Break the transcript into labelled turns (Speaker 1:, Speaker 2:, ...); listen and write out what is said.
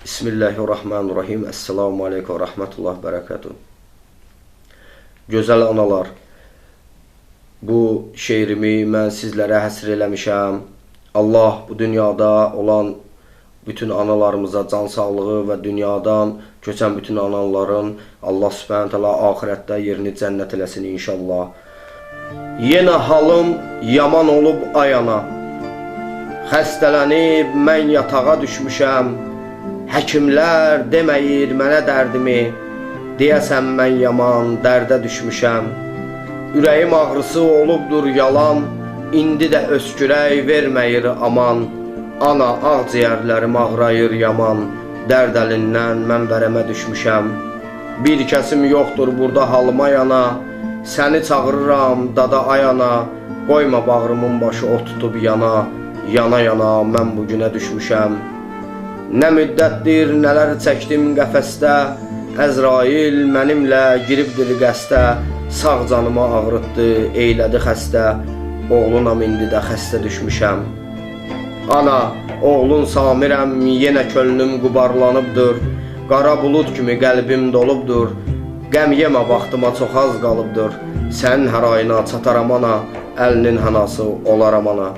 Speaker 1: Bismillahirrahmanirrahim. Esselamu aleykum ve rahmetullah berekatuhu. Gözəl analar, bu şeirimi mən sizlərə həsr eləmişəm. Allah bu dünyada olan bütün analarımıza can sağlığı və dünyadan köçən bütün analarının Allah Subhanahu taala axirətdə yerini cənnət eləsin inşallah. Yenə halım yaman olub ayana, xəstələnib mən yatağa düşmüşəm. Həkimlər deməyir mənə dərdimi, deyəsən mən yaman dərdə düşmüşəm. Ürəyim ağrısı olubdur yalan, indi də öskürək verməyir aman. Ana ağciyərlərim ağrayır yaman, dərd əlindən mən vərəmə düşmüşəm. Bir kəsim yoxdur burada halıma yana, səni çağırıram dada ayana. Qoyma bağrımın başı o tutub yana, yana yana mən bugünə düşmüşəm. Nə müddətdir nələr çəkdim qəfəsdə, Əzrail mənimlə giribdir qəstə. Sağ canımı ağrıtdı, eylədi xəstə, oğlunam indi də xəstə düşmüşəm. Ana, oğlun Samirəm, yenə könlüm qubarlanıbdır. Qara bulud kimi qəlbim dolubdur, qəm yemə vaxtıma çox az qalıbdır. Sənin hər ayına çataram ana, əlinin hənası olaram ana.